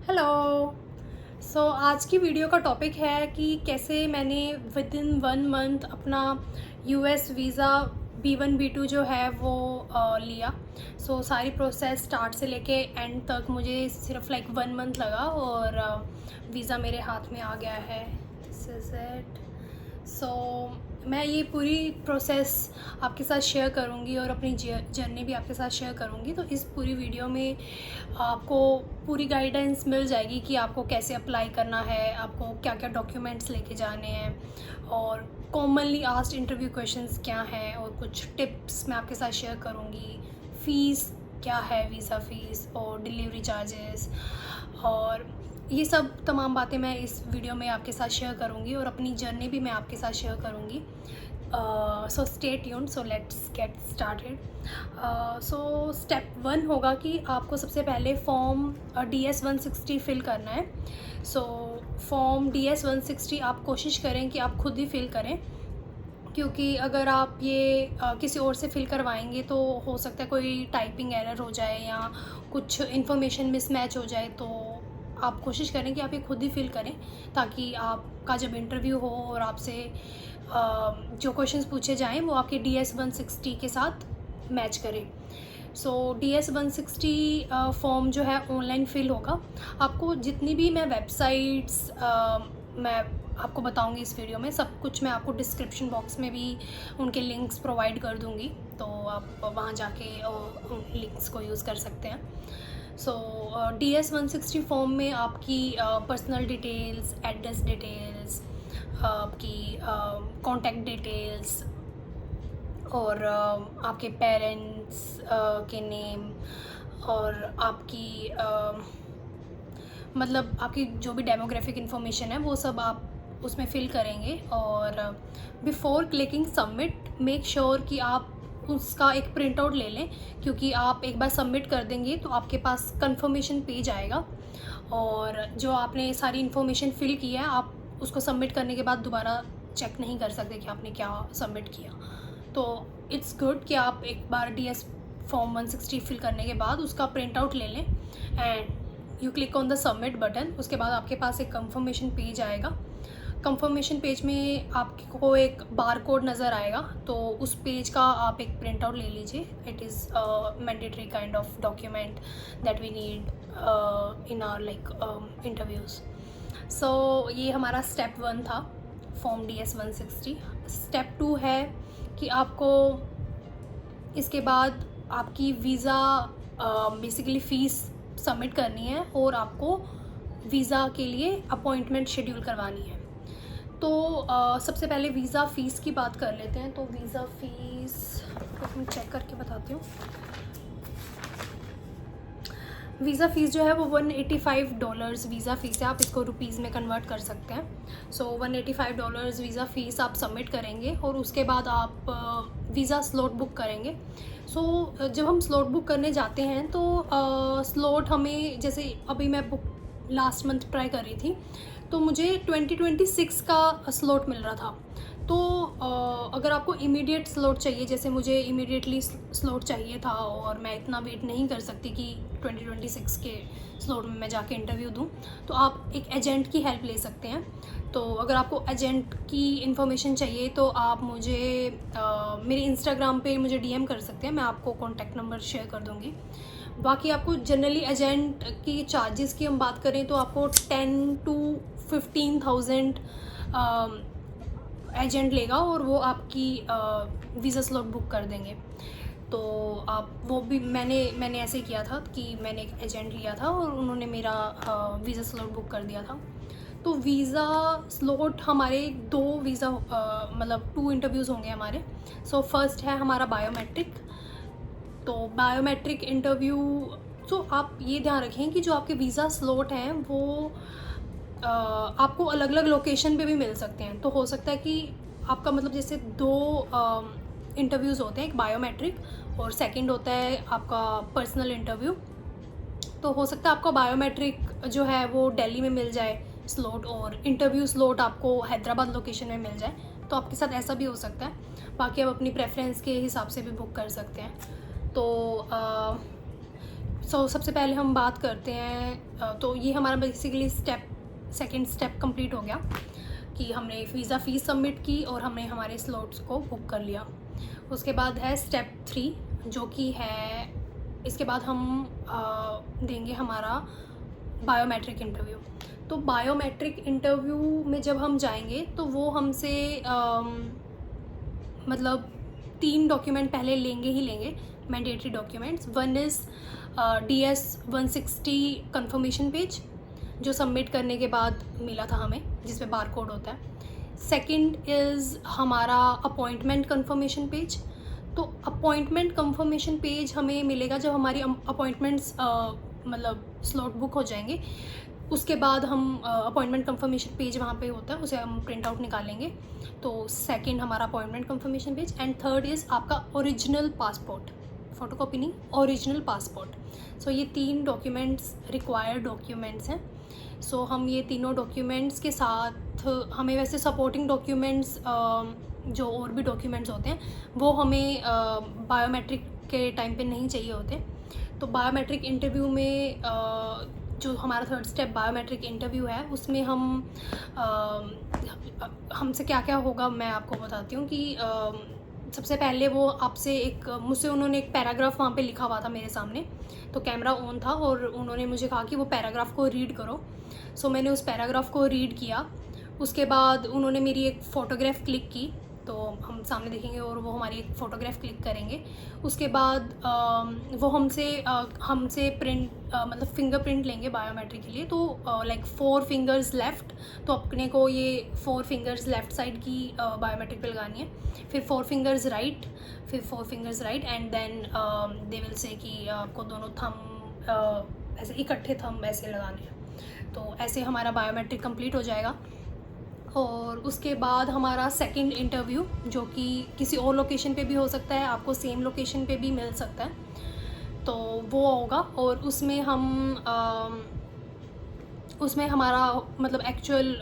Hello. आज की video का टॉपिक है कि कैसे मैंने विद इन 1 मंथ अपना यूएस वीज़ा B1 B2 जो है वो लिया। सारी प्रोसेस स्टार्ट से लेके एंड तक मुझे सिर्फ लाइक 1 मंथ लगा और वीज़ा मेरे हाथ में आ गया है। This is it. मैं ये पूरी प्रोसेस आपके साथ शेयर करूँगी और अपनी जर्नी भी आपके साथ शेयर करूँगी। तो इस पूरी वीडियो में आपको पूरी गाइडेंस मिल जाएगी कि आपको कैसे अप्लाई करना है, आपको क्या क्या डॉक्यूमेंट्स लेके जाने हैं और कॉमनली आस्क्ड इंटरव्यू क्वेश्चंस क्या हैं और कुछ टिप्स मैं आपके साथ शेयर करूँगी। फ़ीस क्या है, वीज़ा फ़ीस और डिलीवरी चार्जेस और ये सब तमाम बातें मैं इस वीडियो में आपके साथ शेयर करूँगी और अपनी जर्नी भी मैं आपके साथ शेयर करूँगी। Stay tuned. Let's get started. Step 1 होगा कि आपको सबसे पहले फॉर्म DS 160 फ़िल करना है। फॉर्म DS 160 आप कोशिश करें कि आप खुद ही फ़िल करें, क्योंकि अगर आप ये किसी और से फ़िल करवाएंगे तो हो सकता है कोई टाइपिंग एरर हो जाए या कुछ इन्फॉर्मेशन मिसमैच हो जाए। तो आप कोशिश करें कि आप ये खुद ही फ़िल करें, ताकि आपका जब इंटरव्यू हो और आपसे जो क्वेश्चंस पूछे जाएं वो आपके DS 160 के साथ मैच करें। DS 160 फॉर्म जो है ऑनलाइन फ़िल होगा। आपको जितनी भी मैं वेबसाइट्स मैं आपको बताऊंगी इस वीडियो में, सब कुछ मैं आपको डिस्क्रिप्शन बॉक्स में भी उनके लिंक्स प्रोवाइड कर दूंगी, तो आप वहाँ जाके उन लिंक्स को यूज़ कर सकते हैं। DS 160 फॉर्म में आपकी पर्सनल डिटेल्स, एड्रेस डिटेल्स, आपकी कॉन्टैक्ट डिटेल्स और आपके पेरेंट्स के नेम और आपकी मतलब आपकी जो भी डेमोग्राफिक इन्फॉर्मेशन है वो सब आप उसमें फ़िल करेंगे। और before clicking submit make sure कि आप उसका एक प्रिंट आउट ले लें, क्योंकि आप एक बार सबमिट कर देंगे तो आपके पास कंफर्मेशन पेज आएगा और जो आपने सारी इन्फॉर्मेशन फ़िल की है आप उसको सबमिट करने के बाद दोबारा चेक नहीं कर सकते कि आपने क्या सबमिट किया। तो इट्स गुड कि आप एक बार DS फॉर्म 160 फिल करने के बाद उसका प्रिंट आउट ले लें and you click on the submit button. उसके बाद आपके पास एक कंफर्मेशन पेज आएगा। कंफर्मेशन पेज में आपको एक बार कोड नज़र आएगा, तो उस पेज का आप एक प्रिंट आउट ले लीजिए। It is mandatory kind of document that we need in our like interviews. ये हमारा स्टेप 1 था, फॉर्म DS 160। स्टेप 2 है कि आपको इसके बाद आपकी वीज़ा बेसिकली फ़ीस सबमिट करनी है और आपको वीज़ा के लिए अपॉइंटमेंट शेड्यूल करवानी है। सबसे पहले वीज़ा फ़ीस की बात कर लेते हैं। तो वीज़ा फ़ीस मैं चेक करके बताती हूँ। वीज़ा फ़ीस जो है वो $185 वीज़ा फ़ीस है। आप इसको रुपीज़ में कन्वर्ट कर सकते हैं। $185 वीज़ा फ़ीस आप सबमिट करेंगे और उसके बाद आप वीज़ा स्लॉट बुक करेंगे। जब हम स्लॉट बुक करने जाते हैं तो स्लॉट हमें, जैसे अभी मैं बुक लास्ट मंथ ट्राई कर रही थी तो मुझे 2026 का स्लॉट मिल रहा था। तो अगर आपको इमीडिएट स्लॉट चाहिए, जैसे मुझे इमीडिएटली स्लॉट चाहिए था और मैं इतना वेट नहीं कर सकती कि 2026 के स्लॉट में मैं जाके इंटरव्यू दूं, तो आप एक एजेंट की हेल्प ले सकते हैं। तो अगर आपको एजेंट की इन्फॉर्मेशन चाहिए तो आप मुझे मेरे इंस्टाग्राम पे मुझे DM कर सकते हैं, मैं आपको कॉन्टैक्ट नंबर शेयर कर दूँगी। बाकी आपको जनरली एजेंट की चार्जेस की हम बात करें तो आपको 10 to 15,000 एजेंट लेगा और वो आपकी वीज़ा स्लॉट बुक कर देंगे। तो आप वो भी मैंने ऐसे किया था कि मैंने एक एजेंट लिया था और उन्होंने मेरा वीज़ा स्लॉट बुक कर दिया था। तो वीज़ा स्लॉट हमारे 2 वीज़ा मतलब 2 इंटरव्यूज़ होंगे हमारे। फर्स्ट है हमारा बायोमेट्रिक। तो बायोमेट्रिक इंटरव्यू, आप ये ध्यान रखें कि जो आपके वीज़ा स्लॉट हैं वो आपको अलग अलग लोकेशन पे भी मिल सकते हैं। तो हो सकता है कि आपका मतलब जैसे 2 इंटरव्यूज़ होते हैं, एक बायोमेट्रिक और सेकंड होता है आपका पर्सनल इंटरव्यू। तो हो सकता है आपका बायोमेट्रिक जो है वो दिल्ली में मिल जाए स्लॉट और इंटरव्यू स्लॉट आपको हैदराबाद लोकेशन में मिल जाए। तो आपके साथ ऐसा भी हो सकता है। बाकी आप अपनी प्रेफरेंस के हिसाब से भी बुक कर सकते हैं। तो सबसे पहले हम बात करते हैं, तो ये हमारा बेसिकली सेकंड स्टेप कंप्लीट हो गया कि हमने वीज़ा फ़ीस सबमिट की और हमने हमारे स्लॉट्स को बुक कर लिया। उसके बाद है स्टेप 3, जो कि है इसके बाद हम देंगे हमारा बायोमेट्रिक इंटरव्यू। तो बायोमेट्रिक इंटरव्यू में जब हम जाएंगे तो वो हमसे मतलब 3 डॉक्यूमेंट पहले लेंगे ही लेंगे, mandatory documents. One is DS 160 confirmation page, जो सबमिट करने के बाद मिला था हमें, जिस पे बार कोड होता है। सेकंड इज़ हमारा अपॉइंटमेंट कंफर्मेशन पेज। तो अपॉइंटमेंट कंफर्मेशन पेज हमें मिलेगा जब हमारी अपॉइंटमेंट्स मतलब स्लॉट बुक हो जाएंगे। उसके बाद हम अपॉइंटमेंट कंफर्मेशन पेज वहाँ पे होता है, उसे हम प्रिंट आउट निकालेंगे। तो सेकंड हमारा appointment confirmation page. And third is आपका ओरिजिनल पासपोर्ट, फ़ोटोकॉपी नहीं, ओरिजिनल पासपोर्ट। सो ये 3 डॉक्यूमेंट्स रिक्वायर्ड डॉक्यूमेंट्स हैं। सो हम ये तीनों डॉक्यूमेंट्स के साथ हमें वैसे सपोर्टिंग डॉक्यूमेंट्स जो और भी डॉक्यूमेंट्स होते हैं वो हमें बायोमेट्रिक के टाइम पे नहीं चाहिए होते। तो बायोमेट्रिक इंटरव्यू में जो हमारा थर्ड स्टेप बायोमेट्रिक इंटरव्यू है, उसमें हमसे क्या क्या होगा मैं आपको बताती हूँ कि सबसे पहले वो आपसे मुझसे उन्होंने एक पैराग्राफ वहाँ पे लिखा हुआ था मेरे सामने, तो कैमरा ऑन था और उन्होंने मुझे कहा कि वो पैराग्राफ को रीड करो। सो मैंने उस पैराग्राफ को रीड किया। उसके बाद उन्होंने मेरी एक फ़ोटोग्राफ क्लिक की, तो हम सामने देखेंगे और वो हमारी एक फ़ोटोग्राफ क्लिक करेंगे। उसके बाद वो हमसे प्रिंट मतलब फिंगरप्रिंट लेंगे बायोमेट्रिक के लिए। तो लाइक 4 फिंगर्स लेफ़्ट, तो अपने को ये 4 फिंगर्स लेफ़्ट साइड की बायोमेट्रिक पे लगानी है, फिर 4 फिंगर्स राइट, फिर 4 fingers right, and then they will say कि आपको दोनों थंब ऐसे इकट्ठे थंब ऐसे लगाने हैं। तो ऐसे हमारा बायोमेट्रिक कंप्लीट हो जाएगा। और उसके बाद हमारा सेकंड इंटरव्यू, जो कि किसी और लोकेशन पे भी हो सकता है, आपको सेम लोकेशन पे भी मिल सकता है, तो वो होगा। और उसमें हमारा मतलब एक्चुअल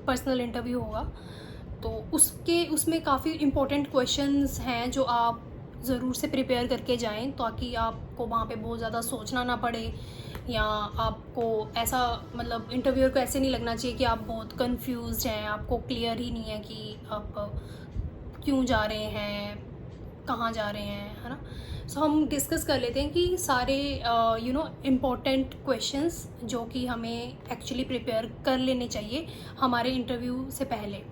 पर्सनल इंटरव्यू होगा। तो उसमें काफ़ी इम्पोर्टेंट क्वेश्चंस हैं जो आप ज़रूर से प्रिपेयर करके जाएं, ताकि आपको वहाँ पे बहुत ज़्यादा सोचना ना पड़े, या आपको ऐसा मतलब इंटरव्यूअर को ऐसे नहीं लगना चाहिए कि आप बहुत कंफ्यूज्ड हैं, आपको क्लियर ही नहीं है कि आप क्यों जा रहे हैं, कहाँ जा रहे हैं, है ना। सो हम डिस्कस कर लेते हैं कि सारे इम्पोर्टेंट क्वेश्चंस जो कि हमें एक्चुअली प्रिपेयर कर लेने चाहिए हमारे इंटरव्यू से पहले।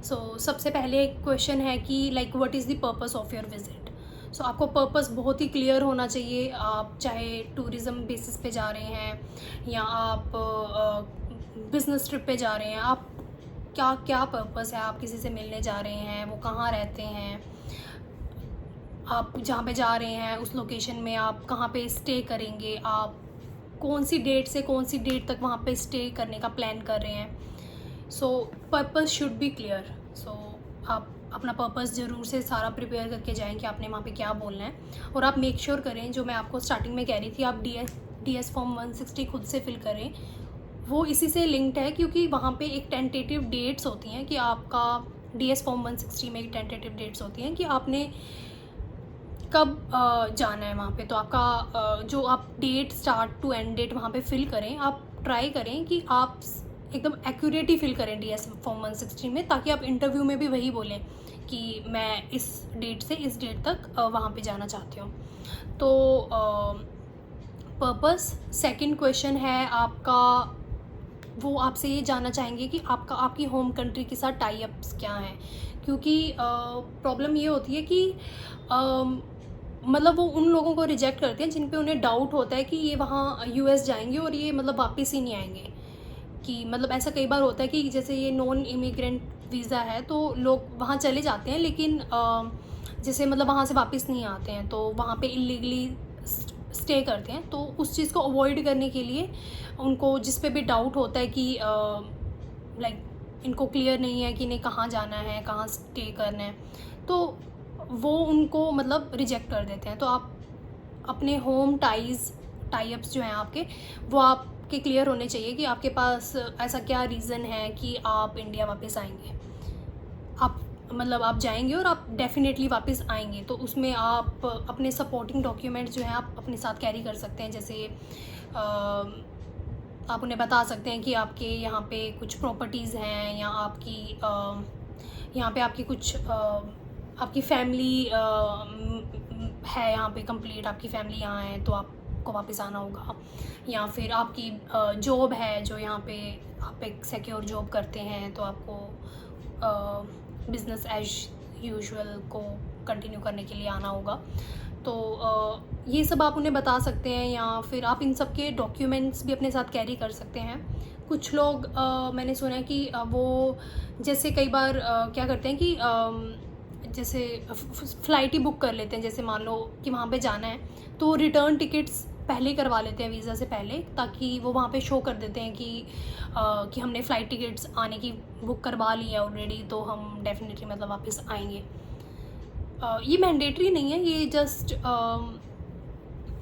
सबसे पहले क्वेश्चन है कि like what is the purpose of your visit. So आपको पर्पस बहुत ही क्लियर होना चाहिए। आप चाहे टूरिज़म बेसिस पे जा रहे हैं या आप बिज़नेस ट्रिप पे जा रहे हैं, आप क्या पर्पस है, आप किसी से मिलने जा रहे हैं, वो कहाँ रहते हैं, आप जहाँ पे जा रहे हैं उस लोकेशन में आप कहाँ पे स्टे करेंगे, आप कौन सी डेट से कौन सी डेट तक वहाँ पे स्टे करने का प्लान कर रहे हैं। So purpose should be clear. So आप अपना पर्पस ज़रूर से सारा प्रिपेयर करके जाएं कि आपने वहाँ पे क्या बोलना है। और आप मेक श्योर करें, जो मैं आपको स्टार्टिंग में कह रही थी, आप DS फॉर्म 160 खुद से फिल करें। वो इसी से लिंक्ड है, क्योंकि वहाँ पे एक टेंटेटिव डेट्स होती हैं कि आपका DS फॉर्म 160 में एक टेंटेटिव डेट्स होती हैं कि आपने कब जाना है वहाँ पे। तो आपका जो आप date start to end date वहाँ पे फिल करें। आप ट्राई करें कि आप एकदम एक्यूरेट ही फिल करें DS फॉर्म 160 में, ताकि आप इंटरव्यू में भी वही बोलें कि मैं इस डेट से इस डेट तक वहाँ पे जाना चाहती हूँ। तो पर्पस। सेकंड क्वेश्चन है आपका, वो आपसे ये जानना चाहेंगे कि आपकी होम कंट्री के साथ टाई अप्स क्या हैं, क्योंकि प्रॉब्लम ये होती है कि मतलब वो उन लोगों को रिजेक्ट करते हैं जिन पे उन्हें डाउट होता है कि ये वहाँ US जाएंगे और ये मतलब वापस ही नहीं आएंगे। कि मतलब ऐसा कई बार होता है कि जैसे ये नॉन इमिग्रेंट वीज़ा है तो लोग वहाँ चले जाते हैं, लेकिन जैसे मतलब वहाँ से वापस नहीं आते हैं, तो वहाँ पे इलीगली स्टे करते हैं। तो उस चीज़ को अवॉइड करने के लिए उनको जिस पे भी डाउट होता है कि लाइक इनको क्लियर नहीं है कि इन्हें कहाँ जाना है, कहाँ स्टे करना है, तो वो उनको मतलब रिजेक्ट कर देते हैं। तो आप अपने होम टाई अप्स जो हैं आपके, वो आपके क्लियर होने चाहिए कि आपके पास ऐसा क्या रीज़न है कि आप इंडिया वापस आएंगे। आप मतलब आप जाएंगे और आप डेफिनेटली वापस आएंगे, तो उसमें आप अपने सपोर्टिंग डॉक्यूमेंट्स जो हैं आप अपने साथ कैरी कर सकते हैं। जैसे आप उन्हें बता सकते हैं कि आपके यहाँ पे कुछ प्रॉपर्टीज़ हैं, या आपकी यहाँ पे आपकी कुछ आपकी फैमिली है यहाँ पे कंप्लीट, आपकी फैमिली यहाँ है तो आपको वापस आना होगा। या फिर आपकी जॉब है जो यहाँ पे आप एक सिक्योर जॉब करते हैं तो आपको बिज़नेस एज यूजुअल को कंटिन्यू करने के लिए आना होगा। तो ये सब आप उन्हें बता सकते हैं, या फिर आप इन सब के डॉक्यूमेंट्स भी अपने साथ कैरी कर सकते हैं। कुछ लोग मैंने सुना है कि वो जैसे कई बार क्या करते हैं कि जैसे फ़्लाइट ही बुक कर लेते हैं, जैसे मान लो कि वहाँ पे जाना है तो रिटर्न टिकट्स पहले करवा लेते हैं वीज़ा से पहले, ताकि वो वहाँ पे शो कर देते हैं कि हमने फ़्लाइट टिकट्स आने की बुक करवा ली है ऑलरेडी, तो हम डेफिनेटली मतलब वापस आएंगे। ये मैंडेटरी नहीं है, ये जस्ट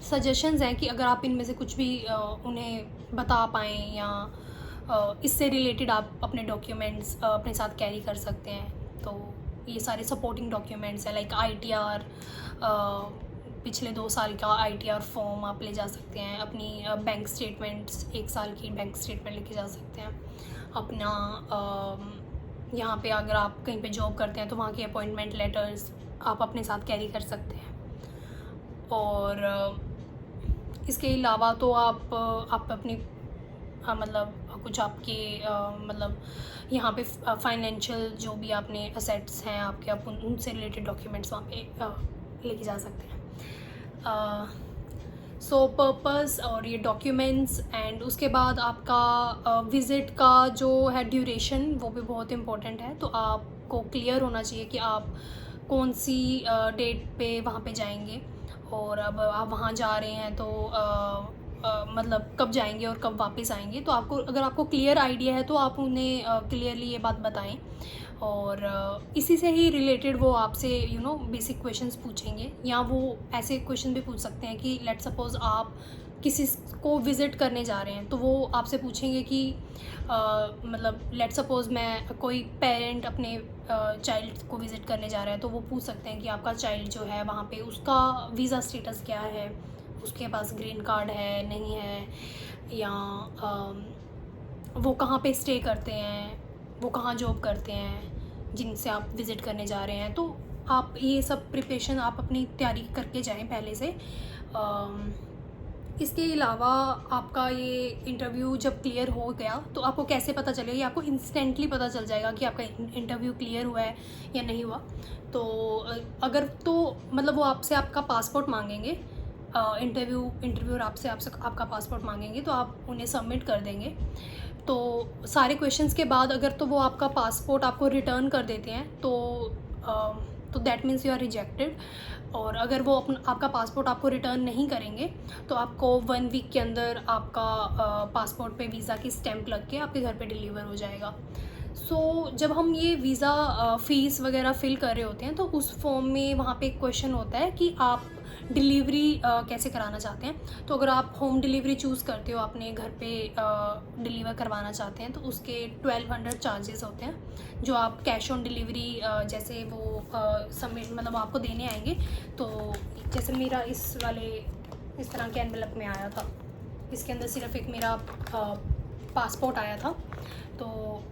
सजेशंस हैं कि अगर आप इनमें से कुछ भी उन्हें बता पाएँ, या इससे रिलेटेड आप अपने डॉक्यूमेंट्स अपने साथ कैरी कर सकते हैं। तो ये सारे सपोर्टिंग डॉक्यूमेंट्स हैं, लाइक ITR, पिछले 2 साल का ITR फॉर्म आप ले जा सकते हैं, अपनी बैंक स्टेटमेंट्स 1 साल की बैंक स्टेटमेंट लेके जा सकते हैं, अपना यहाँ पे अगर आप कहीं पे जॉब करते हैं तो वहाँ के अपॉइंटमेंट लेटर्स आप अपने साथ कैरी कर सकते हैं। और इसके अलावा तो आप अपनी मतलब कुछ आपके मतलब यहाँ पे फाइनेंशियल जो भी आपने असेट्स हैं आपके, आप उनसे रिलेटेड डॉक्यूमेंट्स वहाँ पे लेके जा सकते हैं। सो पर्पस और ये डॉक्यूमेंट्स, एंड उसके बाद आपका विज़िट का जो है ड्यूरेशन वो भी बहुत इम्पोर्टेंट है। तो आपको क्लियर होना चाहिए कि आप कौन सी डेट पे वहाँ पे जाएंगे, और अब आप वहाँ जा रहे हैं तो मतलब कब जाएंगे और कब वापस आएंगे। तो अगर आपको क्लियर आइडिया है तो आप उन्हें क्लियरली ये बात बताएं, और इसी से ही रिलेटेड वो आपसे बेसिक क्वेश्चंस पूछेंगे, या वो ऐसे क्वेश्चन भी पूछ सकते हैं कि लेट सपोज़ आप किसी को विज़िट करने जा रहे हैं तो वो आपसे पूछेंगे कि मतलब लेट सपोज़ मैं कोई पेरेंट अपने चाइल्ड को विज़िट करने जा रहा है तो वो पूछ सकते हैं कि आपका चाइल्ड जो है वहाँ पे उसका वीज़ा स्टेटस क्या है, उसके पास ग्रीन कार्ड है नहीं है, या वो कहाँ पे स्टे करते हैं, वो कहाँ जॉब करते हैं जिनसे आप विज़िट करने जा रहे हैं। तो आप ये सब प्रिपरेशन आप अपनी तैयारी करके जाएं पहले से। इसके अलावा आपका ये इंटरव्यू जब क्लियर हो गया तो आपको कैसे पता चलेगा, ये आपको इंस्टेंटली पता चल जाएगा कि आपका इंटरव्यू क्लियर हुआ है या नहीं हुआ। तो अगर तो मतलब वो आपसे आपका पासपोर्ट मांगेंगे, इंटरव्यूअर आपसे आपका पासपोर्ट मांगेंगे, तो आप उन्हें सबमिट कर देंगे। तो सारे क्वेश्चंस के बाद अगर तो वो आपका पासपोर्ट आपको रिटर्न कर देते हैं तो that means you are rejected. और अगर वो आपका पासपोर्ट आपको रिटर्न नहीं करेंगे तो आपको 1 वीक के अंदर आपका पासपोर्ट पे वीज़ा की स्टैंप लग के आपके घर पे डिलीवर हो जाएगा। सो जब हम ये वीज़ा फ़ीस वगैरह फ़िल कर रहे होते हैं तो उस फॉर्म में वहाँ पे एक क्वेश्चन होता है कि आप डिलीवरी कैसे कराना चाहते हैं। तो अगर आप होम डिलीवरी चूज़ करते हो, अपने घर पे डिलीवर करवाना चाहते हैं, तो उसके 1200 चार्जेस होते हैं जो आप कैश ऑन डिलीवरी जैसे वो सबमिट मतलब आपको देने आएंगे। तो जैसे मेरा इस तरह के एनवेलप में आया था, इसके अंदर सिर्फ एक मेरा पासपोर्ट आया था। तो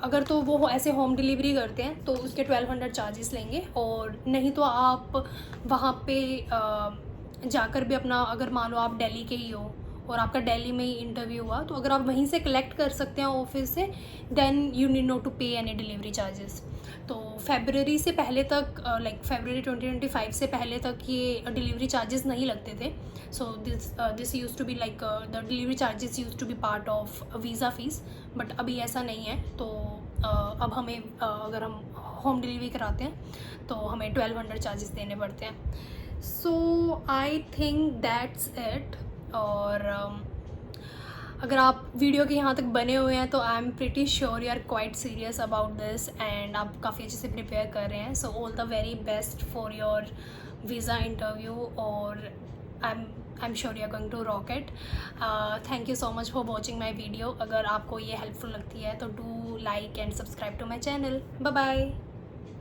अगर तो वो ऐसे होम डिलीवरी करते हैं तो उसके 1200 चार्जेस लेंगे, और नहीं तो आप वहाँ पे जाकर भी अपना, अगर मान लो आप दिल्ली के ही हो और आपका दिल्ली में ही इंटरव्यू हुआ, तो अगर आप वहीं से कलेक्ट कर सकते हैं ऑफिस से, then you need not to pay any delivery charges. तो फरवरी से पहले तक, लाइक फरवरी 2025 से पहले तक ये डिलीवरी चार्जेस नहीं लगते थे। So this used to be like the delivery charges used to be part of visa fees, but अभी ऐसा नहीं है। तो अब हमें अगर हम होम डिलीवरी कराते हैं तो हमें 1200 चार्जेस देने पड़ते हैं। सो आई थिंक दैट्स इट। और अगर आप वीडियो के यहाँ तक बने हुए हैं तो I am pretty sure you are quite serious about this, and आप काफ़ी अच्छे से प्रिपेयर कर रहे हैं। So all the very best for your visa interview, और I am sure you are going to rock it. Thank you so much for watching my video. अगर आपको ये हेल्पफुल लगती है तो do like and subscribe to my channel. Bye bye.